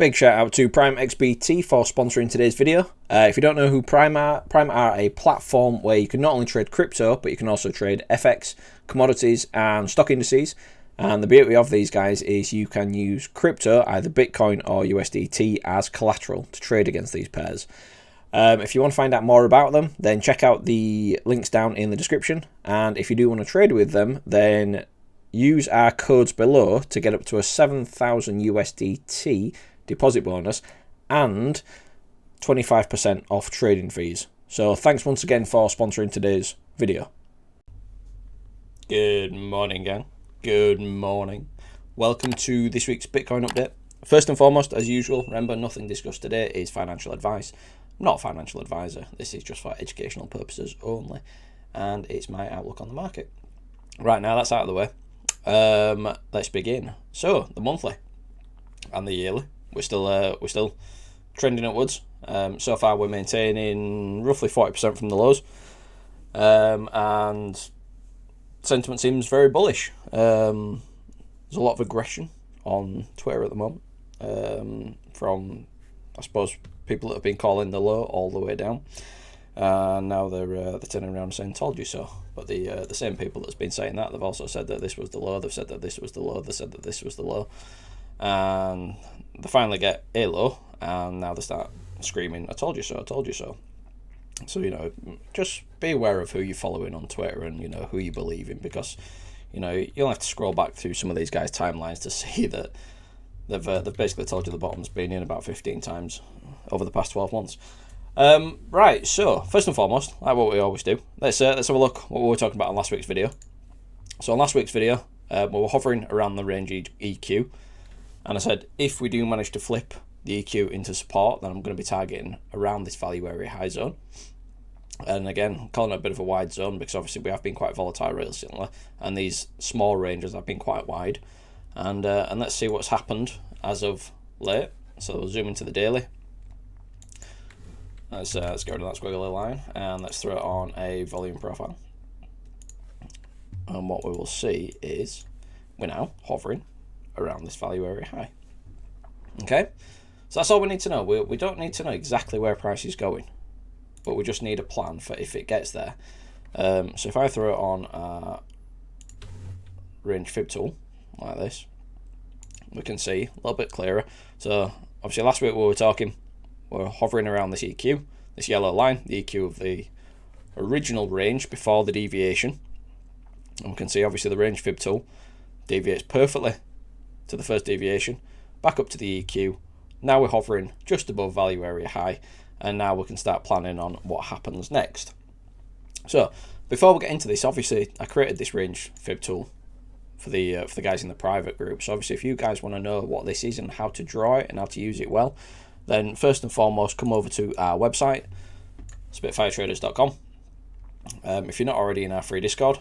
Big shout out to Prime XBT for sponsoring today's video. If you don't know who Prime are a platform where you can not only trade crypto, but you can also trade FX, commodities, and stock indices. And the beauty of these guys is you can use crypto, either Bitcoin or USDT, as collateral to trade against these pairs. If you want to find out more about them, then check out the links down in the description. And if you do want to trade with them, then use our codes below to get up to a 7,000 USDT deposit bonus and 25% off trading fees. So thanks once again for sponsoring today's video. Good morning, gang. Good morning. Welcome to this week's Bitcoin update. First and foremost, as usual, remember nothing discussed today is financial advice. I'm not a financial advisor. This is just for educational purposes only, and it's my outlook on the market. Right, now that's out of the way. Let's begin. So the monthly and the yearly, we're still trending upwards. So far we're maintaining roughly 40% from the lows, and sentiment seems very bullish. There's a lot of aggression on Twitter at the moment, from, I suppose, people that have been calling the low all the way down. Now they're turning around and saying "told you so." But the same people that's been saying that, they've also said that this was the low. They've said that this was the low. They said that this was the low, and they finally get a low, and now they start screaming, "I told you so! I told you so!" So, you know, just be aware of who you're following on Twitter and, you know, who you believe in, because, you know, you'll have to scroll back through some of these guys' timelines to see that they've basically told you the bottom's been in about 15 times over the past 12 months. Right, so first and foremost, like what we always do, let's have a look what we were talking about on last week's video. So on last week's video, we were hovering around the range EQ, and I said if we do manage to flip the EQ into support, then I'm going to be targeting around this value area high zone. And again, calling it a bit of a wide zone because obviously we have been quite volatile recently, and these small ranges have been quite wide. And let's see what's happened as of late. So we'll zoom into the daily. Let's go to that squiggly line and let's throw it on a volume profile. And what we will see is we're now hovering around this value area high. Okay, so that's all we need to know. We don't need to know exactly where price is going, but we just need a plan for if it gets there. So if I throw it on a range fib tool like this, we can see a little bit clearer. So obviously last week we were talking, we're hovering around this EQ, this yellow line, the EQ of the original range before the deviation. And we can see obviously the range fib tool deviates perfectly to the first deviation, back up to the EQ. Now we're hovering just above value area high, and now we can start planning on what happens next. So before we get into this, obviously I created this range fib tool for the guys in the private group. So obviously if you guys want to know what this is and how to draw it and how to use it well, then first and foremost come over to our website, spitfiretraders.com. If you're not already in our free Discord,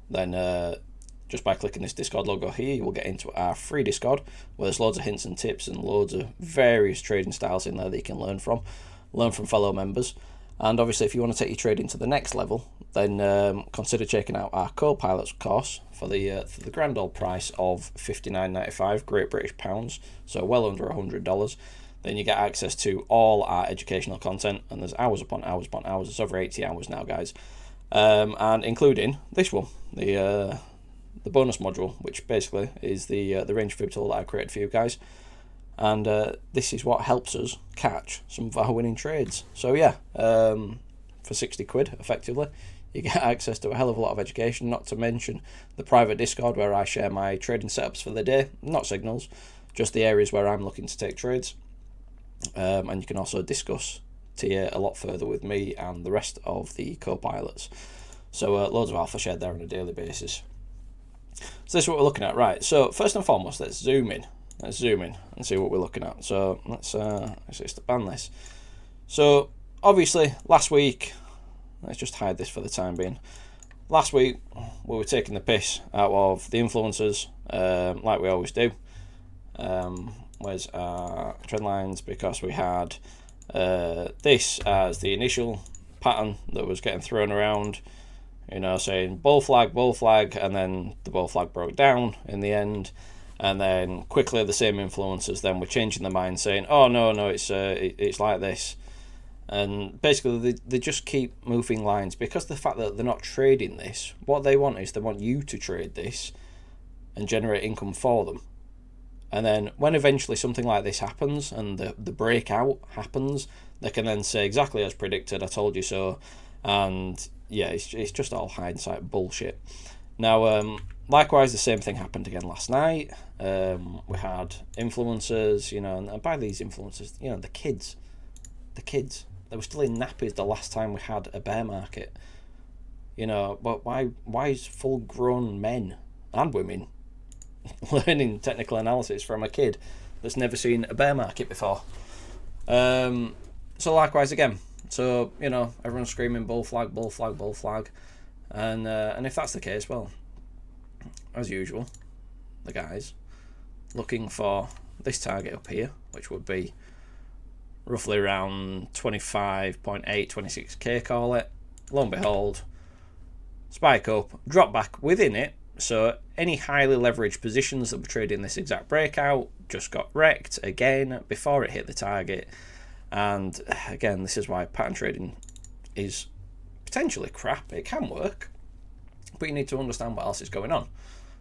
then just by clicking this Discord logo here, you will get into our free Discord where there's loads of hints and tips and loads of various trading styles in there that you can learn from fellow members. And obviously if you want to take your trading to the next level, then consider checking out our co-pilots course for the grand old price of $59.95 Great British pounds, so well under $100. Then you get access to all our educational content, and there's hours upon hours upon hours. It's over 80 hours now, guys, and including this one, the bonus module, which basically is the range fib tool that I created for you guys. And this is what helps us catch some of our winning trades. So yeah, for 60 quid effectively, you get access to a hell of a lot of education, not to mention the private Discord where I share my trading setups for the day, not signals, just the areas where I'm looking to take trades. And you can also discuss tier a lot further with me and the rest of the co-pilots. So loads of alpha shared there on a daily basis. So this is what we're looking at. Right, so first and foremost, let's zoom in and see what we're looking at. So let's expand this. So obviously last week, let's just hide this for the time being. Last week we were taking the piss out of the influencers, like we always do. Where's our trend lines? Because we had this as the initial pattern that was getting thrown around, you know, saying bull flag, and then the bull flag broke down in the end, and then quickly the same influencers then were changing their mind, saying, oh no, it's like this. And basically they just keep moving lines, because the fact that they're not trading this, what they want is they want you to trade this and generate income for them. And then when eventually something like this happens and the breakout happens, they can then say exactly as predicted, I told you so. And yeah, it's just all hindsight bullshit. Now, likewise, the same thing happened again last night. We had influencers, and by these influencers, the kids, they were still in nappies the last time we had a bear market. But why is full grown men and women learning technical analysis from a kid that's never seen a bear market before? So likewise again. So, everyone's screaming bull flag, bull flag, bull flag. And if that's the case, well, as usual, the guys looking for this target up here, which would be roughly around 25.8, 26k, call it. Lo and behold, spike up, drop back within it. So any highly leveraged positions that were trading this exact breakout just got wrecked again before it hit the target. And again, this is why pattern trading is potentially crap. It can work, but you need to understand what else is going on.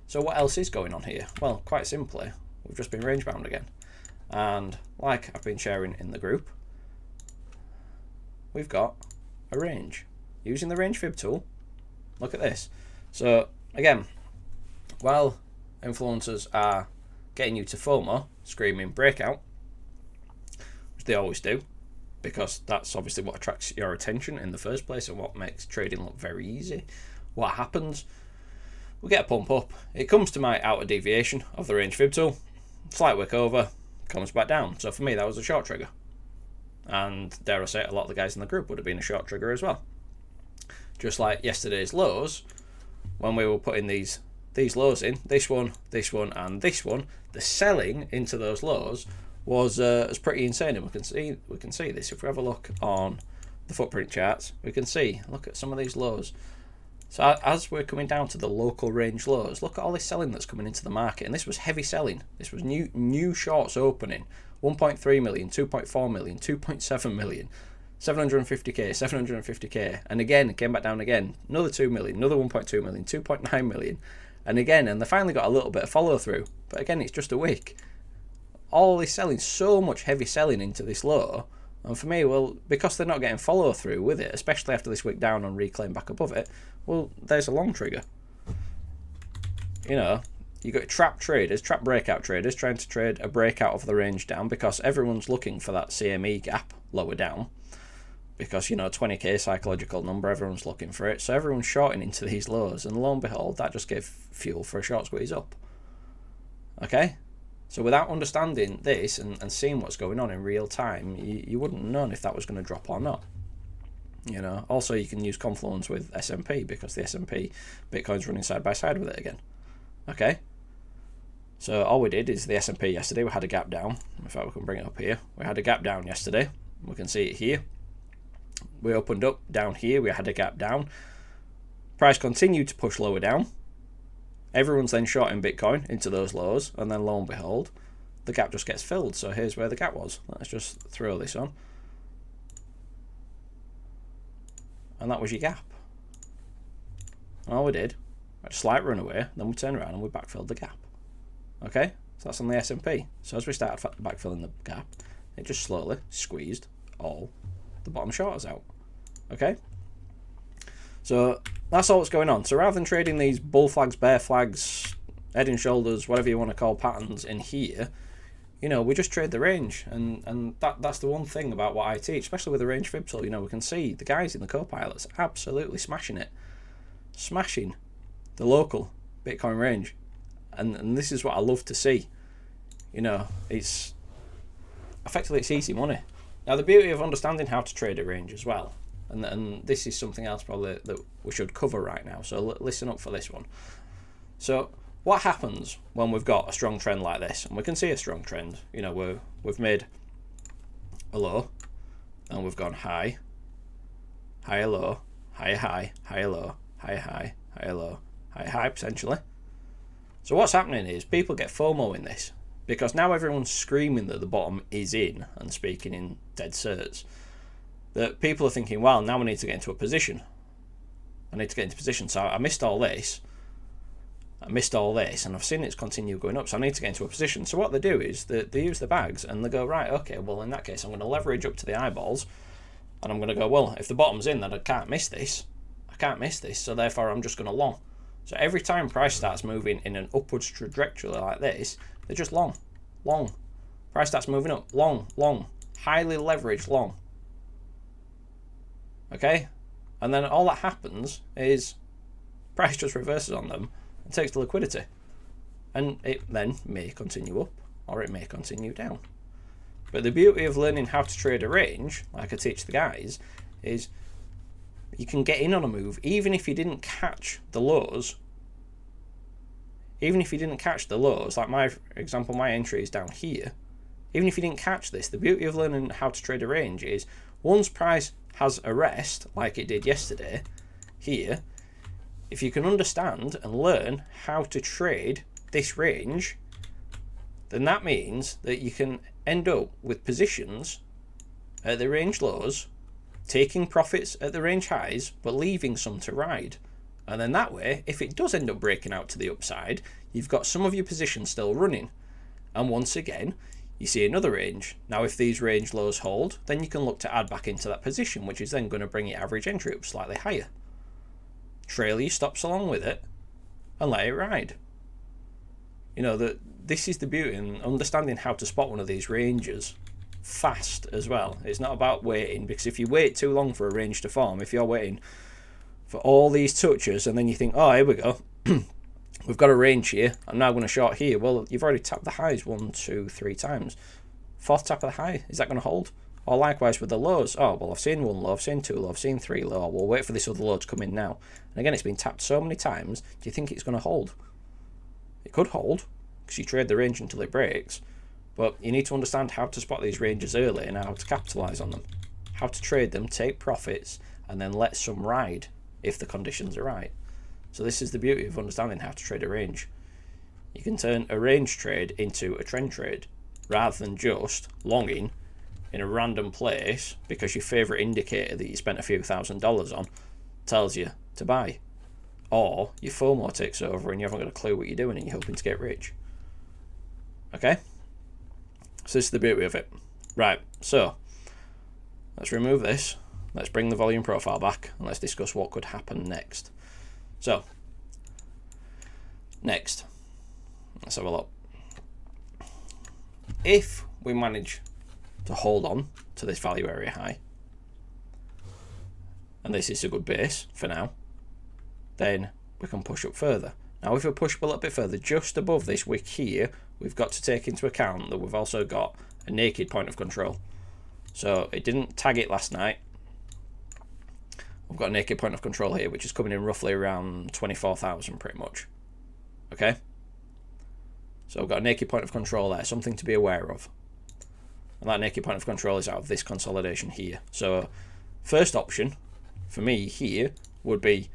So what else is going on here? Well, quite simply, we've just been range bound again. And like I've been sharing in the group, we've got a range. Using the range fib tool, look at this. So again, while influencers are getting you to FOMO, screaming breakout, which they always do, because that's obviously what attracts your attention in the first place and what makes trading look very easy. What happens? We get a pump up. It comes to my outer deviation of the range fib tool, slight wick over, comes back down. So for me, that was a short trigger. And dare I say it, a lot of the guys in the group would have been a short trigger as well. Just like yesterday's lows, when we were putting these lows in, this one, and this one, the selling into those lows was pretty insane. And we can see this if we have a look on the footprint charts. We can see, look at some of these lows. So as we're coming down to the local range lows, look at all this selling that's coming into the market. And this was heavy selling. This was new shorts opening. 1.3 million, 2.4 million, 2.7 million, 750k, 750k. And again, it came back down again. Another 2 million, another 1.2 million, 2.9 million. And again, and they finally got a little bit of follow through. But again, it's just a wick. All this selling, so much heavy selling into this low. And for me, well, because they're not getting follow through with it, especially after this wick down and reclaim back above it, well, there's a long trigger. You got trap traders, trap breakout traders trying to trade a breakout of the range down because everyone's looking for that CME gap lower down. Because, 20k psychological number, everyone's looking for it. So everyone's shorting into these lows. And lo and behold, that just gave fuel for a short squeeze up. Okay? So without understanding this and seeing what's going on in real time, you wouldn't have known if that was going to drop or not. Also you can use Confluence with S&P because the S&P, Bitcoin's running side by side with it again. Okay? So all we did is the S&P yesterday, we had a gap down. In fact, we can bring it up here. We had a gap down yesterday. We can see it here. We opened up down here. We had a gap down. Price continued to push lower down. Everyone's then shorting Bitcoin into those lows. And then lo and behold, the gap just gets filled. So here's where the gap was. Let's just throw this on. And that was your gap. And all we did, a slight runaway, then we turned around and we backfilled the gap. Okay, so that's on the S&P. So as we started backfilling the gap, it just slowly squeezed all the bottom shorters out. Okay, so that's all that's going on. So rather than trading these bull flags, bear flags, head and shoulders, whatever you want to call patterns in here, we just trade the range. And that's the one thing about what I teach, especially with the range fib tool. We can see the guys in the co-pilots absolutely smashing it. Smashing the local Bitcoin range. And this is what I love to see. It's effectively it's easy money. Now the beauty of understanding how to trade a range as well, and this is something else probably that we should cover right now, so listen up for this one. So what happens when we've got a strong trend like this, and we can see a strong trend, we've made a low and we've gone high, higher low, higher high, higher low, higher high, higher low, higher high potentially. So what's happening is people get FOMO in this, because now everyone's screaming that the bottom is in and speaking in dead certs. That people are thinking, well, now I need to get into a position. I need to get into position. So I missed all this. And I've seen it's continue going up, so I need to get into a position. So what they do is they use the bags and they go, right, okay, well, in that case, I'm going to leverage up to the eyeballs, and I'm going to go, well, if the bottom's in, then I can't miss this. So therefore I'm just going to long. So every time price starts moving in an upwards trajectory like this, they're just long. Price starts moving up, long, highly leveraged long. Okay? And then all that happens is price just reverses on them and takes the liquidity. And it then may continue up or it may continue down. But the beauty of learning how to trade a range, like I teach the guys, is you can get in on a move even if you didn't catch the lows. Like my example, my entry is down here. Even if you didn't catch this, the beauty of learning how to trade a range is once price has a rest, like it did yesterday, here, if you can understand and learn how to trade this range, then that means that you can end up with positions at the range lows, taking profits at the range highs, but leaving some to ride. And then that way, if it does end up breaking out to the upside, you've got some of your positions still running. And once again, you see another range. Now, if these range lows hold, then you can look to add back into that position, which is then going to bring your average entry up slightly higher. Trail your stops along with it and let it ride. You know, this is the beauty in understanding how to spot one of these ranges fast as well. It's not about waiting, because if you wait too long for a range to form, if you're waiting for all these touches and then you think, oh, here we go, we've got a range here, I'm now going to short here. Well, you've already tapped the highs 1, 2, 3 times. Fourth tap of the high, is that going to hold? Or likewise with the lows, oh, well, I've seen 1 low, I've seen 2 low, I've seen 3 low, we'll wait for this other low to come in now. And again, it's been tapped so many times, do you think it's going to hold? It could hold, because you trade the range until it breaks, but you need to understand how to spot these ranges early and how to capitalize on them, how to trade them, take profits, and then let some ride if the conditions are right. So this is the beauty of understanding how to trade a range. You can turn a range trade into a trend trade rather than just longing in a random place because your favorite indicator that you spent a few $1,000s on tells you to buy, or your FOMO takes over and you haven't got a clue what you're doing and you're hoping to get rich. Okay, so this is the beauty of it. Right, so let's remove this, let's bring the volume profile back, and let's discuss what could happen next. So next, let's have a look. If we manage to hold on to this value area high, and this is a good base for now, then we can push up further. Now if we push up a little bit further, just above this wick here, we've got to take into account that we've also got a naked point of control. So it didn't tag it last night. We've got a naked point of control here, which is coming in roughly around 24,000 pretty much. Okay, so we've got a naked point of control there, something to be aware of. And that naked point of control is out of this consolidation here. So first option for me here would be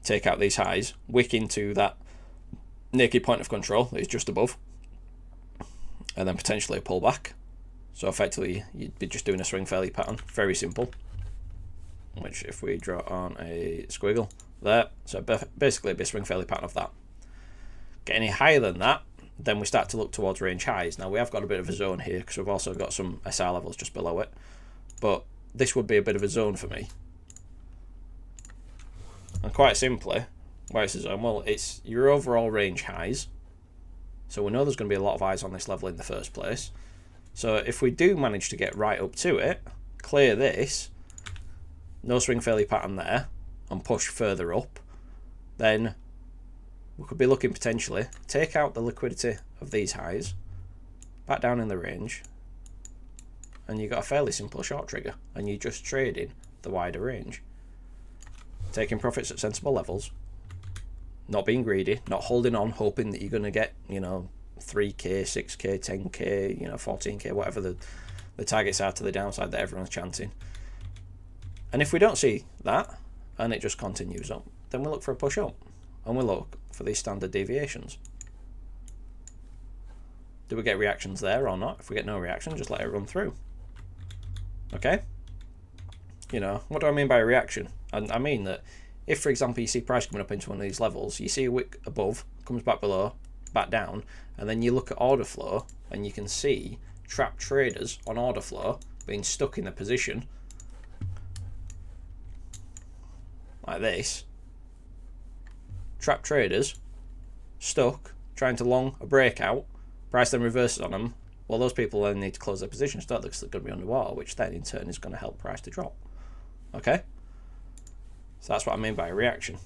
take out these highs, wick into that naked point of control that is just above, and then potentially a pullback. So effectively you'd be just doing a swing fairly pattern, very simple, which if we draw on a squiggle there, so basically it'd be a swing fairly pattern of that. Get any higher than that, then we start to look towards range highs. Now we have got a bit of a zone here because we've also got some SR levels just below it, but this would be a bit of a zone for me. And quite simply, why it's a zone? Well, it's your overall range highs, so we know there's going to be a lot of highs on this level in the first place. So if we do manage to get right up to it, clear this, no swing fairly pattern there, and push further up, then we could be looking potentially take out the liquidity of these highs, back down in the range, and you've got a fairly simple short trigger, and you're just trading the wider range, taking profits at sensible levels, not being greedy, not holding on hoping that you're going to get, you know, 3k, 6k, 10k, you know, 14k, whatever the targets are to the downside that everyone's chanting. And if we don't see that and it just continues up, then we look for a push up. and we look for these standard deviations. Do we get reactions there or not? If we get no reaction, just let it run through. Okay? You know, what do I mean by a reaction? I mean that if, for example, you see price coming up into one of these levels, you see a wick above, comes back below, back down, and then you look at order flow, and you can see trapped traders on order flow being stuck in the position like this. Trapped traders stuck, trying to long a breakout, price then reverses on them. Well, those people then need to close their positions, don't they? Because they're going to be underwater, which then in turn is going to help price to drop. Okay? So that's what I mean by a reaction.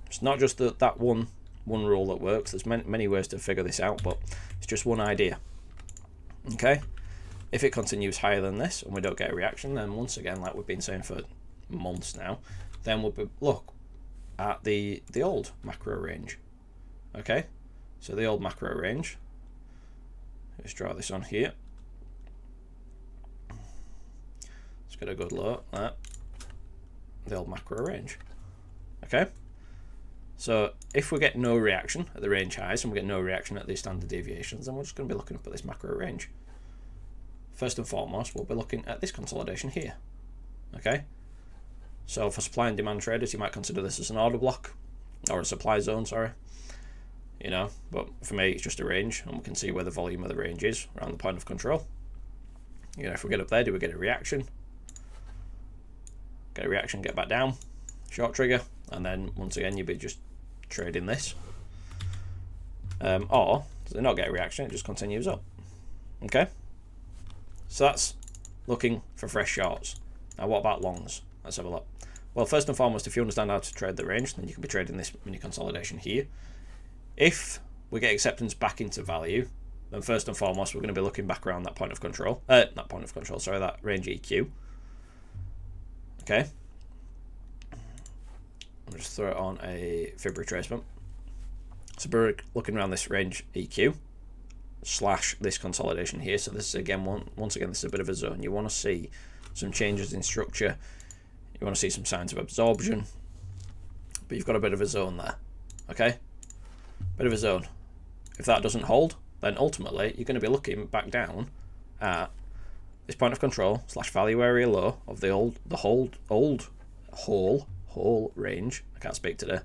It's not just that one rule that works. There's many ways to figure this out, but it's just one idea. Okay? If it continues higher than this and we don't get a reaction, then once again, like we've been saying for months now, then we'll look at the old macro range. Okay? So the old macro range. Let's draw this on here. Let's get a good look at that. The old macro range. Okay? So if we get no reaction at the range highs and we get no reaction at the standard deviations, then we're just going to be looking up at this macro range. First and foremost, we'll be looking at this consolidation here. Okay? So for supply and demand traders, you might consider this as an order block, or a supply zone, sorry. You know, but for me, it's just a range, and we can see where the volume of the range is around the point of control. You know, if we get up there, do we get a reaction? Get a reaction, get back down, short trigger, and then once again, you'll be just trading this. Or, does it not get a reaction, it just continues up. Okay? So that's looking for fresh shorts. Now, what about longs? Let's have a look. Well, first and foremost, if you understand how to trade the range, then you can be trading this mini consolidation here. If we get acceptance back into value, then first and foremost, we're going to be looking back around that point of control. That range EQ. Okay. I'll just throw it on a fib retracement. So we're looking around this range EQ / this consolidation here. So this is again, once again, this is a bit of a zone. You want to see some changes in structure. You want to see some signs of absorption. But you've got a bit of a zone there. Okay? Bit of a zone. If that doesn't hold, then ultimately you're going to be looking back down at this point of control / value area low of the old whole range. I can't speak today.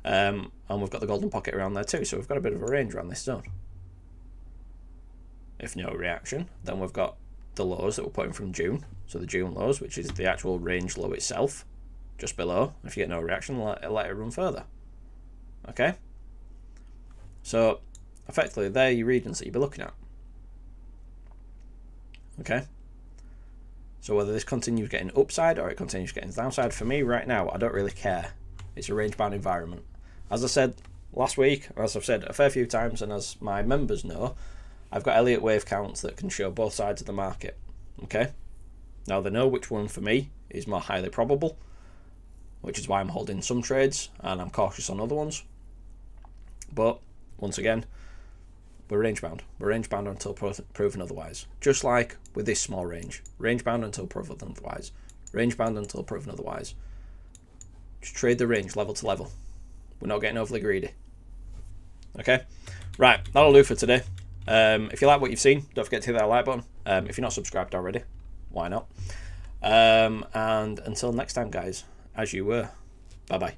And we've got the golden pocket around there too, so we've got a bit of a range around this zone. If no reaction, then we've got the lows that we're putting from June, so the June lows, which is the actual range low itself, just below. If you get no reaction, let it run further. Okay? So, effectively, they're your regions that you'll be looking at. Okay? So whether this continues getting upside or it continues getting downside, for me right now, I don't really care. It's a range-bound environment. As I said last week, as I've said a fair few times, and as my members know, I've got Elliott wave counts that can show both sides of the market. Okay? Now they know which one for me is more highly probable, which is why I'm holding some trades and I'm cautious on other ones. But once again, we're range bound. We're range bound until proven otherwise. Just like with this small range. Range bound until proven otherwise. Range bound until proven otherwise. Just trade the range level to level. We're not getting overly greedy. Okay? Right, that'll do for today. If you like what you've seen, don't forget to hit that like button. If you're not subscribed already, why not? And until next time, guys, as you were, bye-bye.